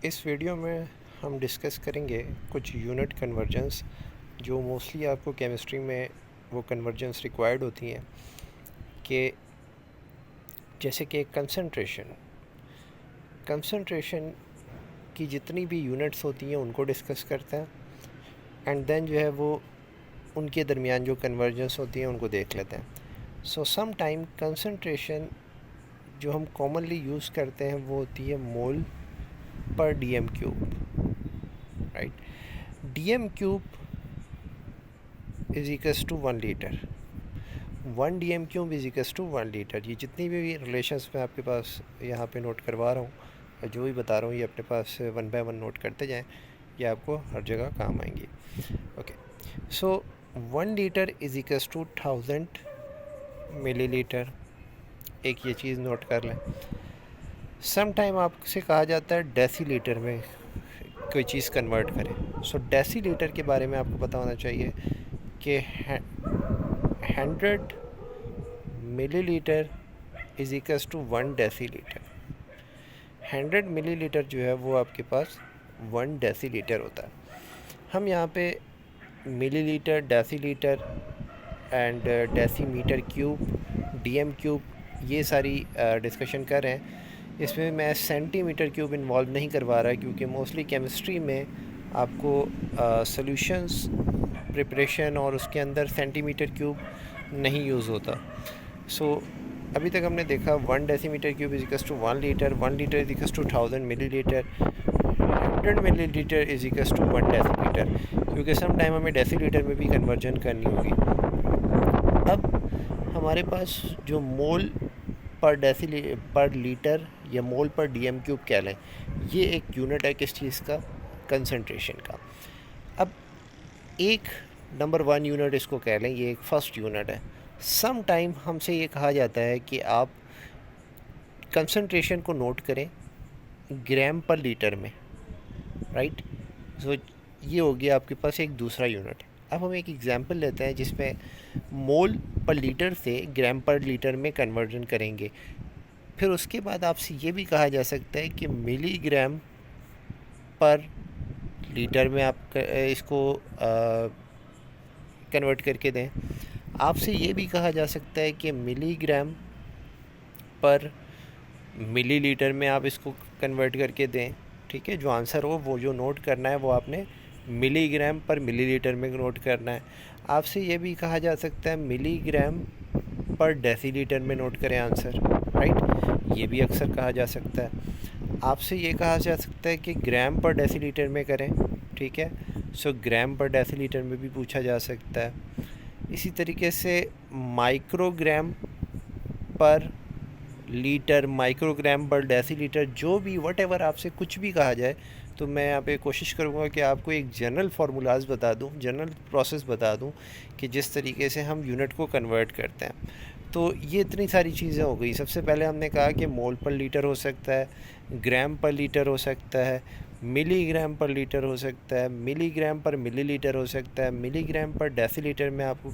इस वीडियो में हम डिस्कस करेंगे कुछ यूनिट कन्वर्जन्स जो मोस्टली आपको केमिस्ट्री में वो कन्वर्जन्स रिक्वायर्ड होती हैं कि जैसे कि कंसंट्रेशन की जितनी भी यूनिट्स होती हैं उनको डिस्कस करते हैं एंड देन जो है वो उनके दरमियान जो कन्वर्जन्स होती हैं उनको देख लेते हैं। सो सम टाइम कंसंट्रेशन जो हम कॉमनली यूज़ करते हैं वो होती है मोल पर DM cube, right. DM cube is equals to 1 litre. 1 DM cube is equals to 1 litre. ये जितनी भी रिलेशंस मैं आपके पास यहाँ पे नोट करवा रहा हूँ, जो भी बता रहा हूँ, ये अपने पास 1 बाय 1 नोट करते जाएं, ये आपको हर जगह काम आएंगी। Okay, so 1 litre is equals to 1000 millilitre. एक ये चीज़ नोट कर लें। सम टाइम आपसे कहा जाता है डेसीलीटर में कोई चीज़ कन्वर्ट करें। सो डेसीलीटर के बारे में आपको पता होना चाहिए कि 100 millilitre is equals to 1 decilitre. 100 millilitre जो है वो आपके पास 1 डेसीलीटर होता है। हम यहाँ पे millilitre, decilitre and decimetre cube, DM cube, ये सारी डिस्कशन कर रहे हैं। इसमें मैं सेंटीमीटर क्यूब इन्वॉल्व नहीं करवा रहा क्योंकि मोस्टली केमिस्ट्री में आपको सॉल्यूशंस प्रिपरेशन और उसके अंदर सेंटीमीटर क्यूब नहीं यूज़ होता। सो अभी तक हमने देखा 1 decimetre cube is equals to 1 litre, 1 litre is equals to 1000 millilitre, 100 millilitre is equals to 1 decilitre, क्योंकि सम टाइम हमें डेसीलीटर में भी कन्वर्जन करनी होगी। अब हमारे पास जो मोल पर लीटर या मोल पर डीएम क्यूब कह लें, ये एक यूनिट है किस चीज़ का? कंसंट्रेशन का। अब एक नंबर 1 यूनिट इसको कह लें, ये एक फर्स्ट यूनिट है। सम टाइम हमसे ये कहा जाता है कि आप कंसंट्रेशन को नोट करें ग्राम पर लीटर में, राइट। सो ये हो गया आपके पास एक दूसरा यूनिट। अब हम एक एग्जांपल लेते हैं जिसमें मोल पर लीटर से ग्राम पर लीटर में कन्वर्जन करेंगे। फिर उसके बाद आपसे ये भी कहा जा सकता है कि मिलीग्राम पर लीटर में आप इसको कन्वर्ट करके दें। आपसे ये भी कहा जा सकता है कि मिलीग्राम पर मिलीलीटर में आप इसको कन्वर्ट करके दें। ठीक है, जो आंसर हो वो जो नोट करना है वो आपने मिलीग्राम पर मिलीलीटर में नोट करना है। आपसे ये भी कहा जा सकता है मिलीग्राम पर डेसीलीटर में नोट करें आंसर, राइट। ये भी अक्सर कहा जा सकता है। आपसे ये कहा जा सकता है कि ग्राम पर डेसीलीटर में करें, ठीक है। सो ग्राम पर डेसीलीटर में भी पूछा जा सकता है। इसी तरीके से माइक्रोग्राम पर लीटर, माइक्रोग्राम पर डेसीलीटर, जो भी वट एवर आपसे कुछ भी कहा जाए, तो मैं यहाँ पे कोशिश करूँगा कि आपको एक जनरल फार्मूलाज बता दूँ, जनरल प्रोसेस बता दूँ कि जिस तरीके से हम यूनिट को कन्वर्ट करते हैं। तो ये इतनी सारी चीज़ें हो गई। सबसे पहले हमने कहा कि मोल पर लीटर हो सकता है, ग्राम पर लीटर हो सकता है, मिलीग्राम पर लीटर हो सकता है, मिलीग्राम पर मिलीलीटर हो सकता है, मिलीग्राम पर डेसीलीटर में आपको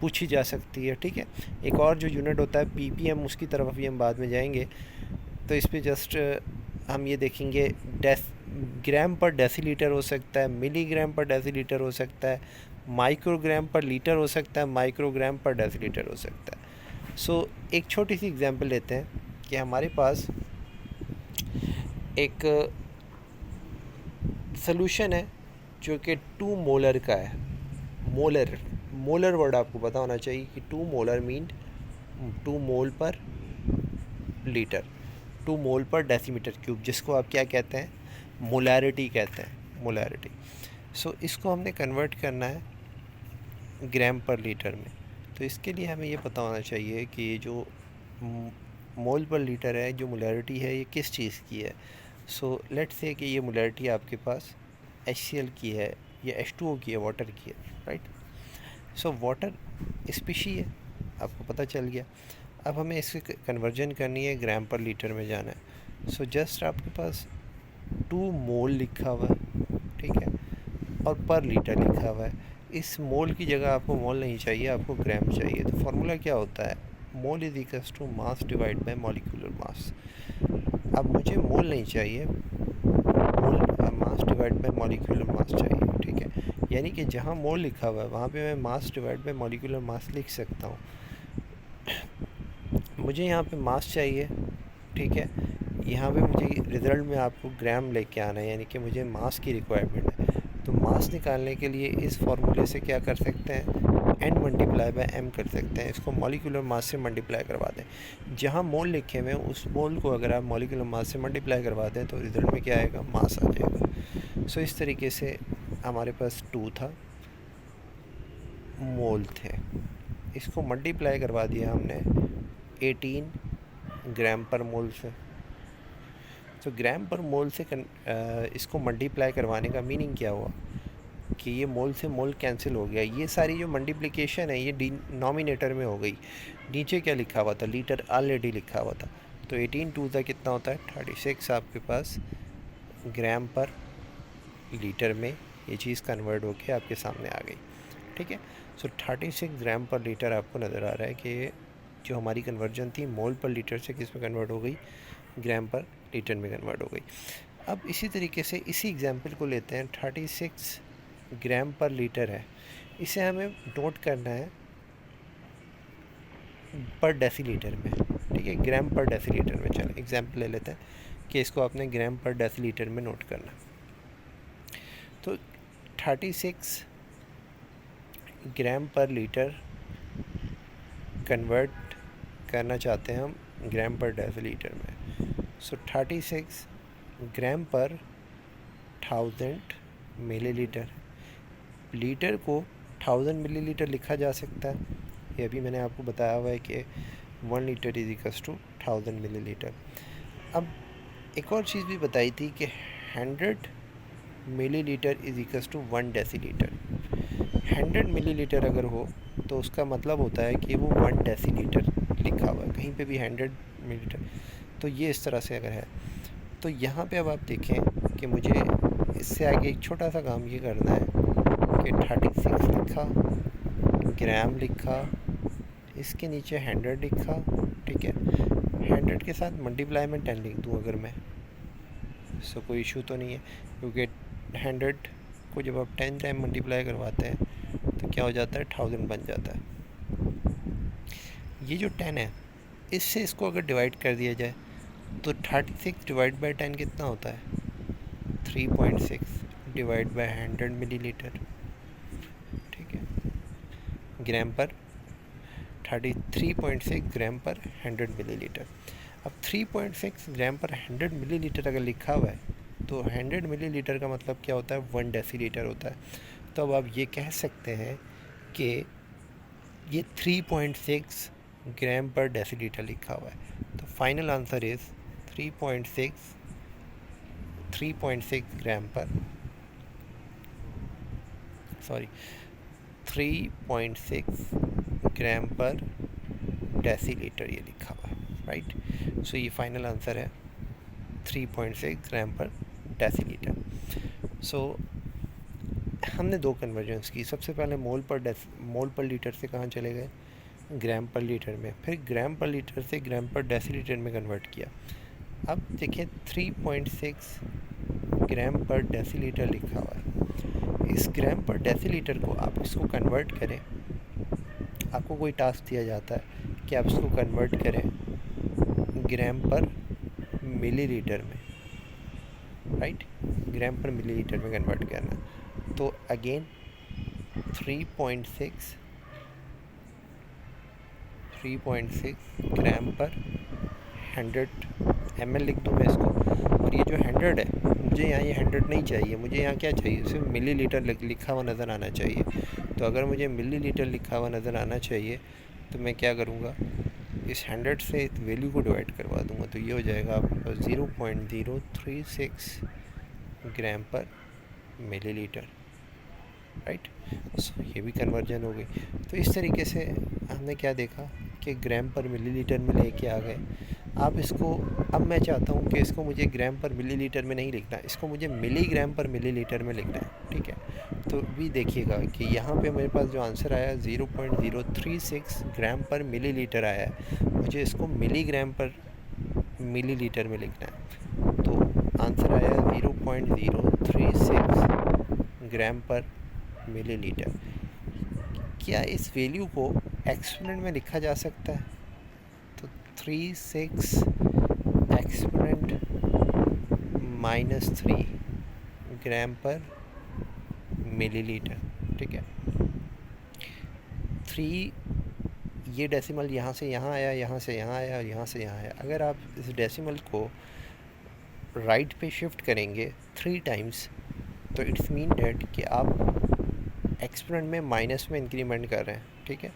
पूछी जा सकती है। ठीक है, एक और जो यूनिट होता है पीपीएम, उसकी तरफ भी हम बाद में जाएंगे। तो इस पर जस्ट हम ये देखेंगे ग्राम पर डेसीलीटर हो सकता है, मिलीग्राम पर डेसीलीटर हो सकता है, माइक्रोग्राम पर लीटर हो सकता है, माइक्रोग्राम पर डेसीलीटर हो सकता है। सो एक छोटी सी एग्जांपल लेते हैं कि हमारे पास एक सॉल्यूशन है जो कि 2 मोलर का है। मोलर वर्ड आपको पता होना चाहिए कि 2 मोलर मीन 2 मोल पर लीटर, 2 मोल पर डेसीमीटर क्यूब, जिसको आप क्या कहते हैं? मोलैरिटी कहते हैं, मोलैरिटी। सो इसको हमने कन्वर्ट करना है ग्राम पर लीटर में। तो इसके लिए हमें ये पता होना चाहिए कि ये जो मोल पर लीटर है, जो मोलैरिटी है, ये किस चीज़ की है। सो लेट्स से कि ये मोलैरिटी आपके पास HCl की है या H2O की है, वाटर की है, राइट। सो वाटर स्पीशी है, आपको पता चल गया। अब हमें इसकी कन्वर्जन करनी है, ग्राम पर लीटर में जाना है। सो जस्ट आपके पास 2 मोल लिखा हुआ है, ठीक है, और पर लीटर लिखा हुआ है। इस मोल की जगह आपको मोल नहीं चाहिए, आपको ग्राम चाहिए। तो फार्मूला क्या होता है? Mole is equals to mass divide by molecular mass. अब मुझे मोल नहीं चाहिए, mole mass divide by molecular mass चाहिए, ठीक है। यानी कि जहाँ मोल लिखा हुआ है वहाँ पे मैं मास डिवाइड बाय मॉलिक्यूलर मास लिख सकता हूँ। मुझे यहाँ पे मास चाहिए, ठीक है। यहाँ पे मुझे रिज़ल्ट में आपको ग्राम लेके आना है, यानी कि मुझे मास की रिक्वायरमेंट है। तो मास निकालने के लिए इस फार्मूले से क्या कर सकते हैं, एन मल्टीप्लाई बाय एम कर सकते हैं। इसको मॉलिक्यूलर मास से मल्टीप्लाई करवा दें। जहाँ मोल लिखे हुए हैं उस मोल को अगर आप मॉलिक्यूलर मास से मल्टीप्लाई करवा दें तो रिज़ल्ट में क्या आएगा, मास आ जाएगा। सो इस तरीके से हमारे पास 2 था, मोल थे, इसको मल्टीप्लाई करवा दिया हमने 18 ग्राम पर मोल से। तो ग्राम पर मोल से इसको मल्टीप्लाई करवाने का मीनिंग क्या हुआ कि ये मोल से मोल कैंसिल हो गया। ये सारी जो मल्टीप्लिकेशन है ये डिनोमिनेटर में हो गई। नीचे क्या लिखा हुआ था, लीटर ऑलरेडी लिखा हुआ था। तो 18 2 का कितना होता है, 36 आपके पास ग्राम पर लीटर में ये चीज़ कन्वर्ट होके आपके सामने आ गई, ठीक है। सो 36 ग्राम पर लीटर आपको नज़र आ रहा है कि जो हमारी कन्वर्जन थी मोल पर लीटर से किस में कन्वर्ट हो गई, ग्राम पर लीटर में कन्वर्ट हो गई। अब इसी तरीके से इसी एग्जांपल को लेते हैं, 36 ग्राम पर लीटर है, इसे हमें नोट करना है पर डेसीलीटर में, ठीक है, ग्राम पर डेसीलीटर में। चलो एग्जांपल ले लेते हैं कि इसको आपने ग्राम पर डेसीलीटर में नोट करना। तो 36 ग्राम पर लीटर कन्वर्ट करना चाहते हैं हम ग्राम पर डेसीलीटर में। सो 36 ग्राम पर 1000 मिलीलीटर। लीटर को 1000 मिलीलीटर लिखा जा सकता है, ये अभी मैंने आपको बताया हुआ है कि 1 litre is equals to 1000 millilitre. अब एक और चीज़ भी बताई थी कि 100 millilitre is equals to 1 decilitre. 100 millilitre अगर हो तो उसका मतलब होता है कि वो 1 डेसीलीटर लिखा हुआ है, कहीं पे भी 100 मिलीलीटर। तो ये इस तरह से अगर है तो यहाँ पे अब आप देखें कि मुझे इससे आगे एक छोटा सा काम ये करना है कि 36 लिखा, ग्राम लिखा, इसके नीचे 100 लिखा, ठीक है। 100 के साथ मल्टीप्लाई में 10 लिख दूँ अगर मैं, सो कोई इशू तो नहीं है, क्योंकि 100 को जब आप 10 टाइम मल्टीप्लाई करवाते हैं तो क्या हो जाता है, 1000 बन जाता है। ये जो 10 है इससे इसको अगर डिवाइड कर दिया जाए तो 36 डिवाइड बाई 10 कितना होता है, 3.6 डिवाइड बाई 100 मिलीलीटर, ठीक है, ग्राम पर 33.6 ग्राम पर 100 मिलीलीटर। अब 3.6 ग्राम पर 100 मिलीलीटर अगर लिखा हुआ है तो 100 मिलीलीटर का मतलब क्या होता है, 1 डेसीलीटर होता है। तो अब आप ये कह सकते हैं कि ये 3.6 ग्राम पर डेसीलीटर लिखा हुआ है। तो फाइनल आंसर इज़ 3.6 ग्राम पर 3.6 ग्राम पर डेसीलीटर ये लिखा हुआ है, राइट। सो ये फाइनल आंसर है 3.6 ग्राम पर डेसीलीटर। सो हमने 2 कन्वर्जन्स की। सबसे पहले मोल पर लीटर से कहाँ चले गए, ग्राम पर लीटर में, फिर ग्राम पर लीटर से ग्राम पर डेसीलीटर में कन्वर्ट किया। अब देखिए 3.6 ग्राम पर डेसीलीटर लिखा हुआ है। इस ग्राम पर डेसीलीटर को आप इसको कन्वर्ट करें, आपको कोई टास्क दिया जाता है कि आप इसको कन्वर्ट करें ग्राम पर मिलीलीटर में, राइट, ग्राम पर मिलीलीटर में कन्वर्ट करना। तो अगेन 3.6 ग्राम पर 100 ml लिख दूँ मैं इसको। और ये जो 100 है, मुझे यहाँ ये 100 नहीं चाहिए, मुझे यहाँ क्या चाहिए, सिर्फ मिलीलीटर लिखा हुआ नज़र आना चाहिए। तो अगर मुझे मिलीलीटर लिखा हुआ नज़र आना चाहिए तो मैं क्या करूँगा, इस 100 से इस वैल्यू को डिवाइड करवा दूँगा। तो ये हो जाएगा आपके पास 0.036 ग्राम पर मिलीलीटर, राइट। सो ये भी कन्वर्जन हो गई। तो इस तरीके से हमने क्या देखा कि ग्राम पर मिलीलीटर में लेके आ गए। आप इसको, अब मैं चाहता हूँ कि इसको मुझे ग्राम पर मिलीलीटर में नहीं लिखना, इसको मुझे मिलीग्राम पर मिलीलीटर में लिखना है, ठीक है। तो भी देखिएगा कि यहाँ पे मेरे पास जो आंसर आया 0.036 ग्राम पर मिलीलीटर आया है, मुझे इसको मिलीग्राम पर मिलीलीटर में लिखना है। तो आंसर आया 0.036 ग्राम पर मिलीलीटर। क्या इस वैल्यू को एक्सपोनेंट में लिखा जा सकता है? तो 36 एक्सपोनेंट -3 ग्राम पर मिलीलीटर, ठीक है। 3 ये डेसिमल यहाँ से यहाँ आया, यहाँ से यहाँ आया, यहाँ से यहाँ आया। अगर आप इस डेसिमल को राइट पे शिफ्ट करेंगे 3 टाइम्स, तो इट्स मीन डेट कि आप एक्सपोनेंट में माइनस में इंक्रीमेंट कर रहे हैं, ठीक है।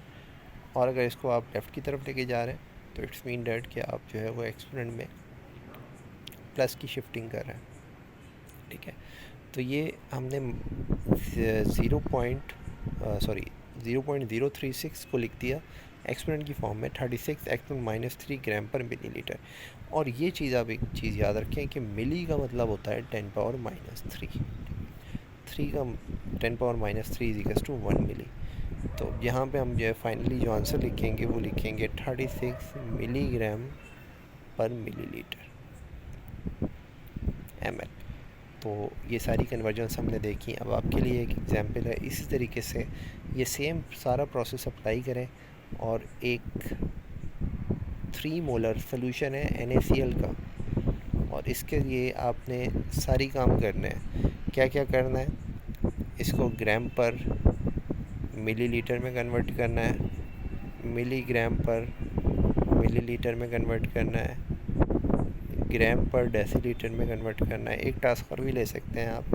और अगर इसको आप लेफ़्ट की तरफ लेके जा रहे हैं तो इट्स मीन डेट कि आप जो है वो एक्सपोनेंट में प्लस की शिफ्टिंग कर रहे हैं, ठीक है। तो ये हमने 0.036 को लिख दिया एक्सपोनेंट की फॉर्म में 36 एक्सपोनेंट -3 ग्राम पर मिलीलीटर। और ये चीज़ आप एक चीज़ याद रखें कि मिली का मतलब होता है 10 पावर -3, 3 का 10 पावर -3 इक्वल्स टू 1 मिली। तो यहाँ पे हम जो है फाइनली जो आंसर लिखेंगे वो लिखेंगे 36 मिलीग्राम पर मिलीलीटर ml। तो ये सारी कन्वर्जन्स हमने देखी। अब आपके लिए एक एग्जांपल है, इसी तरीके से ये सेम सारा प्रोसेस अप्लाई करें और एक 3 मोलर सोल्यूशन है NaCl का, और इसके लिए आपने सारी काम करने हैं। क्या क्या करना है? इसको ग्राम पर मिलीलीटर में कन्वर्ट करना है, मिलीग्राम पर मिलीलीटर में कन्वर्ट करना है, ग्राम पर डेसीलीटर में कन्वर्ट करना है। एक टास्क और भी ले सकते हैं आप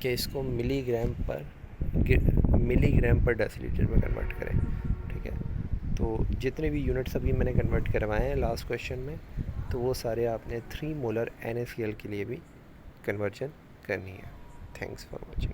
कि इसको मिलीग्राम पर डेसीलीटर में कन्वर्ट करें, ठीक है। तो जितने भी यूनिट्स अभी मैंने कन्वर्ट करवाए हैं लास्ट क्वेश्चन में, तो वो सारे आपने 3 मोलर NaCl के लिए भी कन्वर्जन करनी है। Thanks for watching.